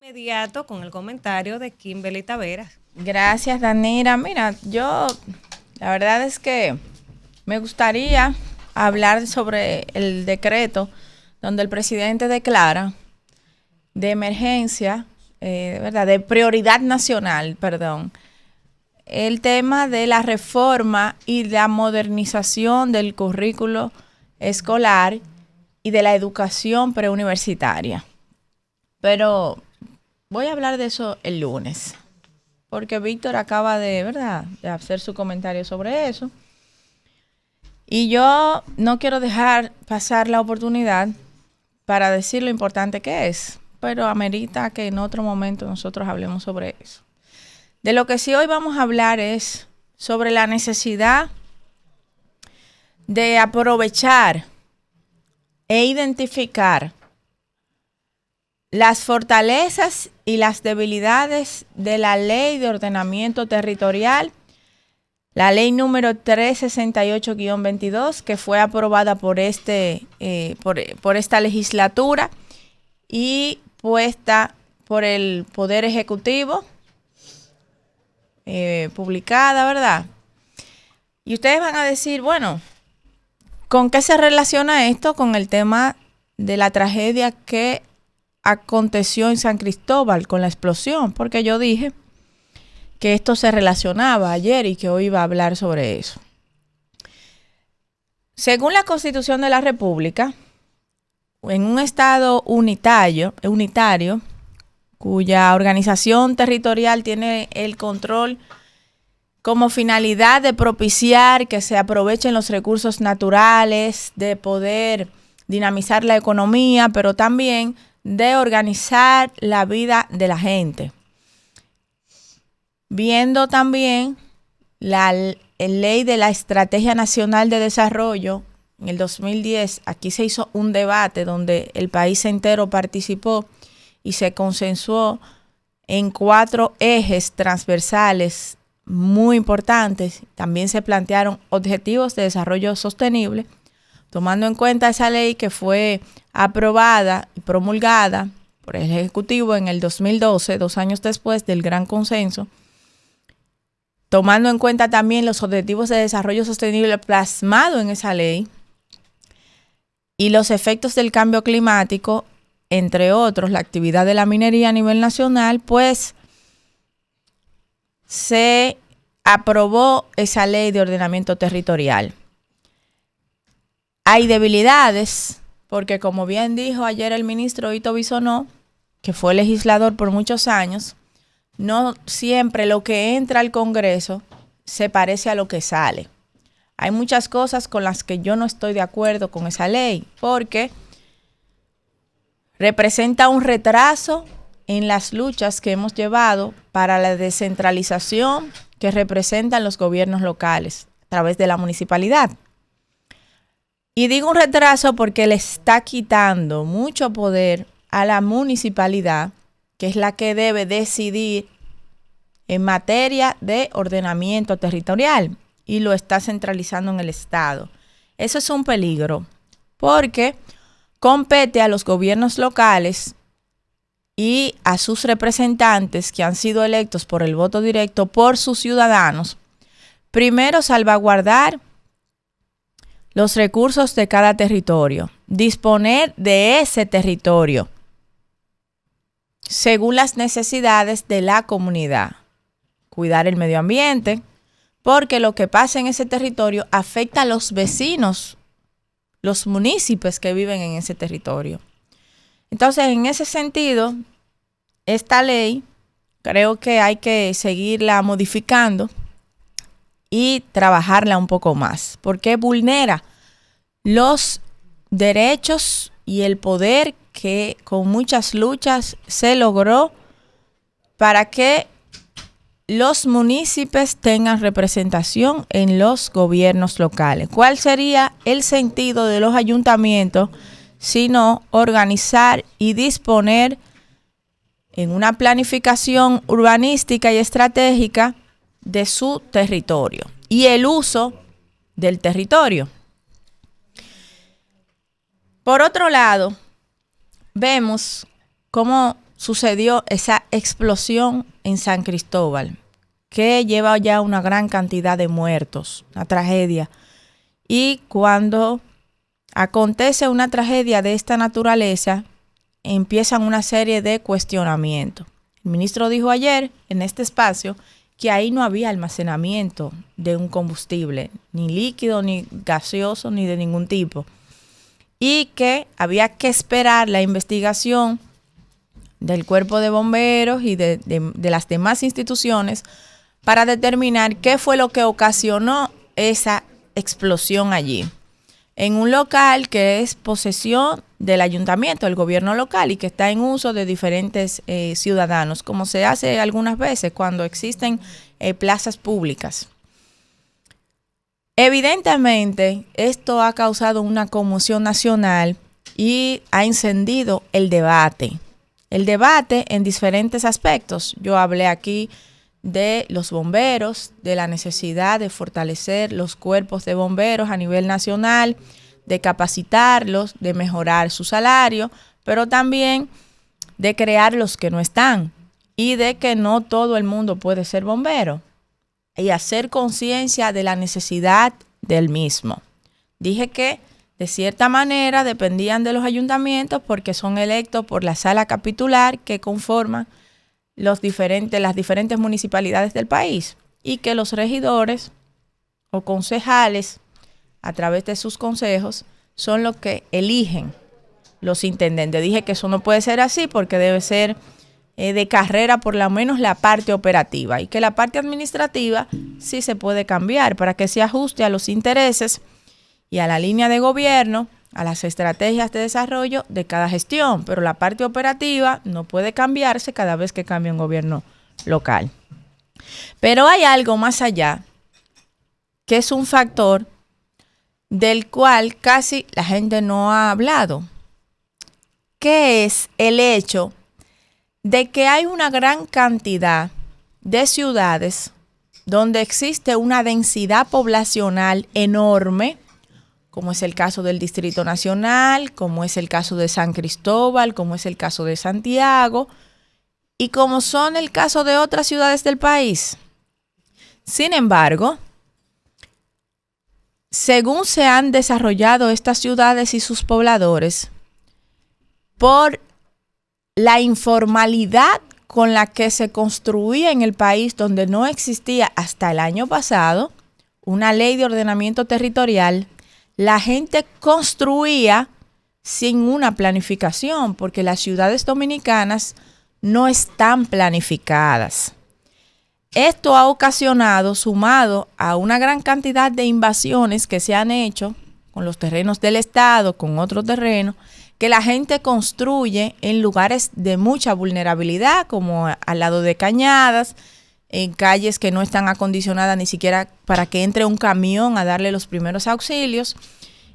Inmediato con el comentario de Kimberly Taveras. Gracias, Danira. Mira, la verdad es que me gustaría hablar sobre el decreto donde el presidente declara de emergencia, ¿verdad? De prioridad nacional, perdón, el tema de la reforma y la modernización del currículo escolar y de la educación preuniversitaria. Pero voy a hablar de eso el lunes, porque Víctor acaba de, ¿verdad?, de hacer su comentario sobre eso. Y yo no quiero dejar pasar la oportunidad para decir lo importante que es, pero amerita que en otro momento nosotros hablemos sobre eso. De lo que sí hoy vamos a hablar es sobre la necesidad de aprovechar e identificar las fortalezas y las debilidades de la Ley de Ordenamiento Territorial, la ley número 368-22, que fue aprobada por esta legislatura y puesta por el Poder Ejecutivo, publicada, ¿verdad? Y ustedes van a decir, bueno, ¿con qué se relaciona esto con el tema de la tragedia que aconteció en San Cristóbal con la explosión? Porque yo dije que esto se relacionaba ayer y que hoy iba a hablar sobre eso. Según la Constitución de la República, en un estado unitario, cuya organización territorial tiene el control como finalidad de propiciar que se aprovechen los recursos naturales, de poder dinamizar la economía, pero también de organizar la vida de la gente. Viendo también la ley de la Estrategia Nacional de Desarrollo, en el 2010, aquí se hizo un debate donde el país entero participó y se consensuó en 4 ejes transversales muy importantes. También se plantearon objetivos de desarrollo sostenible, tomando en cuenta esa ley que fue aprobada y promulgada por el Ejecutivo en el 2012, 2 años después del Gran Consenso, tomando en cuenta también los objetivos de desarrollo sostenible plasmados en esa ley y los efectos del cambio climático, entre otros, la actividad de la minería a nivel nacional, pues se aprobó esa ley de ordenamiento territorial. Hay debilidades, porque como bien dijo ayer el ministro Ito Bisonó, que fue legislador por muchos años, no siempre lo que entra al Congreso se parece a lo que sale. Hay muchas cosas con las que yo no estoy de acuerdo con esa ley, porque representa un retraso en las luchas que hemos llevado para la descentralización que representan los gobiernos locales a través de la municipalidad. Y digo un retraso porque le está quitando mucho poder a la municipalidad, que es la que debe decidir en materia de ordenamiento territorial, y lo está centralizando en el Estado. Eso es un peligro, porque compete a los gobiernos locales y a sus representantes que han sido electos por el voto directo por sus ciudadanos, primero salvaguardar los recursos de cada territorio, disponer de ese territorio según las necesidades de la comunidad, cuidar el medio ambiente, porque lo que pasa en ese territorio afecta a los vecinos, los municipios que viven en ese territorio. Entonces, en ese sentido, esta ley creo que hay que seguirla modificando y trabajarla un poco más, porque vulnera los derechos y el poder que con muchas luchas se logró para que los municipios tengan representación en los gobiernos locales. ¿Cuál sería el sentido de los ayuntamientos sino organizar y disponer en una planificación urbanística y estratégica de su territorio y el uso del territorio? Por otro lado, vemos cómo sucedió esa explosión en San Cristóbal, que lleva ya una gran cantidad de muertos, una tragedia. Y cuando acontece una tragedia de esta naturaleza, empiezan una serie de cuestionamientos. El ministro dijo ayer en este espacio que ahí no había almacenamiento de un combustible, ni líquido, ni gaseoso, ni de ningún tipo. Y que había que esperar la investigación del Cuerpo de Bomberos y de las demás instituciones para determinar qué fue lo que ocasionó esa explosión allí. En un local que es posesión del ayuntamiento, del gobierno local, y que está en uso de diferentes ciudadanos, como se hace algunas veces cuando existen plazas públicas. Evidentemente, esto ha causado una conmoción nacional y ha encendido el debate. El debate en diferentes aspectos. Yo hablé aquí de los bomberos, de la necesidad de fortalecer los cuerpos de bomberos a nivel nacional, de capacitarlos, de mejorar su salario, pero también de crear los que no están y de que no todo el mundo puede ser bombero y hacer conciencia de la necesidad del mismo. Dije que de cierta manera dependían de los ayuntamientos porque son electos por la sala capitular que conforman las diferentes municipalidades del país y que los regidores o concejales a través de sus consejos son los que eligen los intendentes. Dije que eso no puede ser así porque debe ser de carrera por lo menos la parte operativa y que la parte administrativa sí se puede cambiar para que se ajuste a los intereses y a la línea de gobierno, a las estrategias de desarrollo de cada gestión, pero la parte operativa no puede cambiarse cada vez que cambie un gobierno local. Pero hay algo más allá, que es un factor del cual casi la gente no ha hablado, que es el hecho de que hay una gran cantidad de ciudades donde existe una densidad poblacional enorme, como es el caso del Distrito Nacional, como es el caso de San Cristóbal, como es el caso de Santiago, y como son el caso de otras ciudades del país. Sin embargo, según se han desarrollado estas ciudades y sus pobladores, por la informalidad con la que se construía en el país, donde no existía hasta el año pasado una ley de ordenamiento territorial, la gente construía sin una planificación, porque las ciudades dominicanas no están planificadas. Esto ha ocasionado, sumado a una gran cantidad de invasiones que se han hecho con los terrenos del Estado, con otros terrenos, que la gente construye en lugares de mucha vulnerabilidad, como al lado de cañadas, en calles que no están acondicionadas ni siquiera para que entre un camión a darle los primeros auxilios.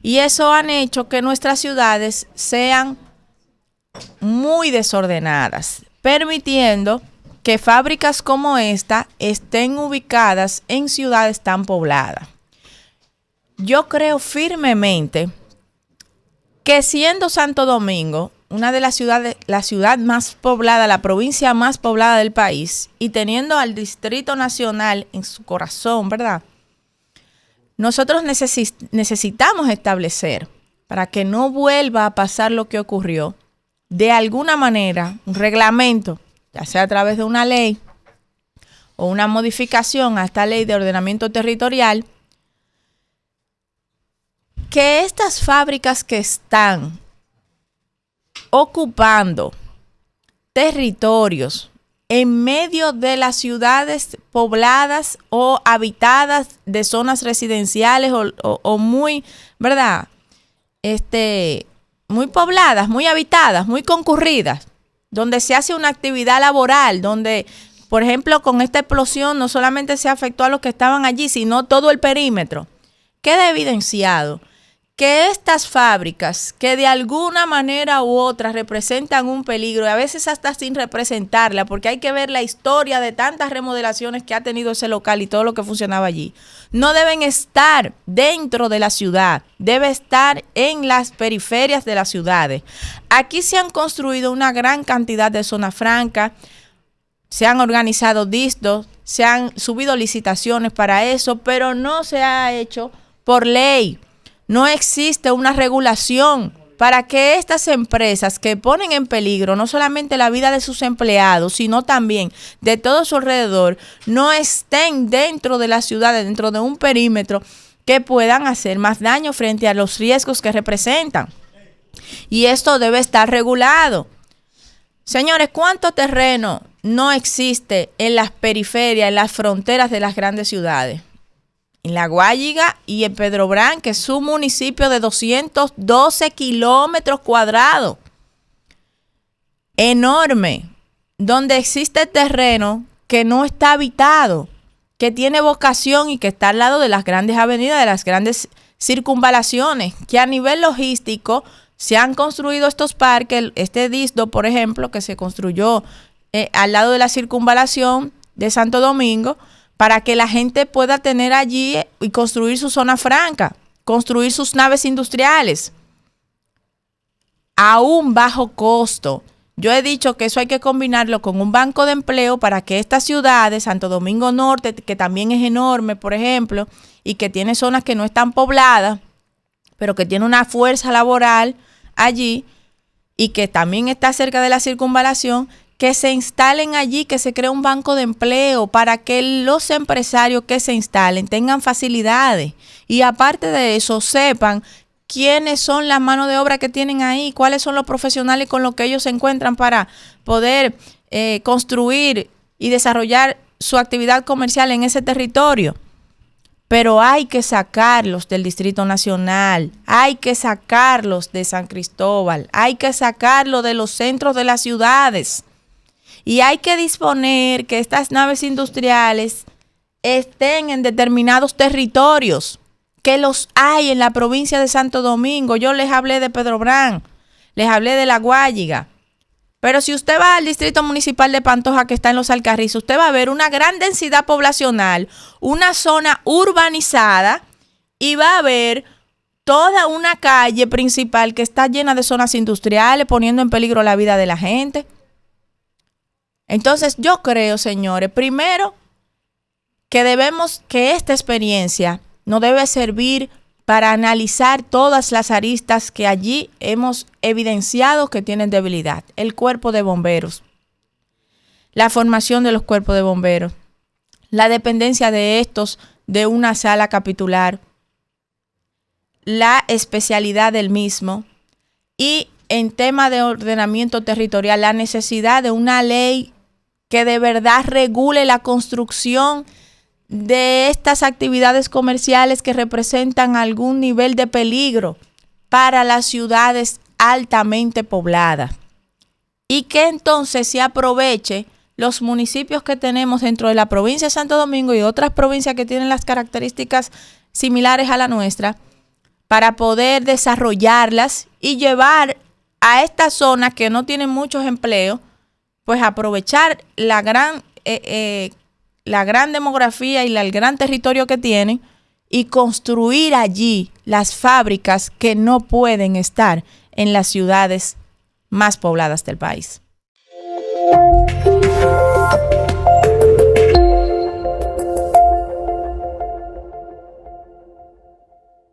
Y eso han hecho que nuestras ciudades sean muy desordenadas, permitiendo que fábricas como esta estén ubicadas en ciudades tan pobladas. Yo creo firmemente que siendo Santo Domingo una de las ciudades, la ciudad más poblada, la provincia más poblada del país, y teniendo al Distrito Nacional en su corazón, ¿verdad? Nosotros necesitamos establecer, para que no vuelva a pasar lo que ocurrió, de alguna manera, un reglamento, ya sea a través de una ley o una modificación a esta ley de ordenamiento territorial, que estas fábricas que están ocupando territorios en medio de las ciudades pobladas o habitadas de zonas residenciales o muy, ¿verdad? Muy pobladas, muy habitadas, muy concurridas, donde se hace una actividad laboral, donde, por ejemplo, con esta explosión no solamente se afectó a los que estaban allí, sino todo el perímetro. Queda evidenciado que estas fábricas, que de alguna manera u otra representan un peligro, y a veces hasta sin representarla, porque hay que ver la historia de tantas remodelaciones que ha tenido ese local y todo lo que funcionaba allí, no deben estar dentro de la ciudad, debe estar en las periferias de las ciudades. Aquí se han construido una gran cantidad de zonas francas, se han organizado distos, se han subido licitaciones para eso, pero no se ha hecho por ley. No existe una regulación para que estas empresas que ponen en peligro no solamente la vida de sus empleados, sino también de todo su alrededor, no estén dentro de las ciudades, dentro de un perímetro que puedan hacer más daño frente a los riesgos que representan. Y esto debe estar regulado. Señores, ¿cuánto terreno no existe en las periferias, en las fronteras de las grandes ciudades? En La Guayiga y en Pedrobrán, que es un municipio de 212 kilómetros cuadrados. Enorme. Donde existe terreno que no está habitado, que tiene vocación y que está al lado de las grandes avenidas, de las grandes circunvalaciones, que a nivel logístico se han construido estos parques. Este disdo, por ejemplo, que se construyó al lado de la circunvalación de Santo Domingo, para que la gente pueda tener allí y construir su zona franca, construir sus naves industriales a un bajo costo. Yo he dicho que eso hay que combinarlo con un banco de empleo para que estas ciudades, Santo Domingo Norte, que también es enorme, por ejemplo, y que tiene zonas que no están pobladas, pero que tiene una fuerza laboral allí y que también está cerca de la circunvalación, que se instalen allí, que se cree un banco de empleo para que los empresarios que se instalen tengan facilidades y aparte de eso sepan quiénes son las manos de obra que tienen ahí, cuáles son los profesionales con los que ellos se encuentran para poder construir y desarrollar su actividad comercial en ese territorio. Pero hay que sacarlos del Distrito Nacional, hay que sacarlos de San Cristóbal, hay que sacarlos de los centros de las ciudades. Y hay que disponer que estas naves industriales estén en determinados territorios, que los hay en la provincia de Santo Domingo. Yo les hablé de Pedrobrán, les hablé de La Guayiga. Pero si usted va al distrito municipal de Pantoja, que está en Los Alcarrizos, usted va a ver una gran densidad poblacional, una zona urbanizada y va a ver toda una calle principal que está llena de zonas industriales, poniendo en peligro la vida de la gente. Entonces yo creo, señores, primero que esta experiencia nos debe servir para analizar todas las aristas que allí hemos evidenciado que tienen debilidad. El cuerpo de bomberos, la formación de los cuerpos de bomberos, la dependencia de estos de una sala capitular, la especialidad del mismo y en tema de ordenamiento territorial, la necesidad de una ley que de verdad regule la construcción de estas actividades comerciales que representan algún nivel de peligro para las ciudades altamente pobladas. Y que entonces se aproveche los municipios que tenemos dentro de la provincia de Santo Domingo y otras provincias que tienen las características similares a la nuestra para poder desarrollarlas y llevar a estas zonas que no tienen muchos empleos, pues aprovechar la gran demografía y el gran territorio que tienen y construir allí las fábricas que no pueden estar en las ciudades más pobladas del país.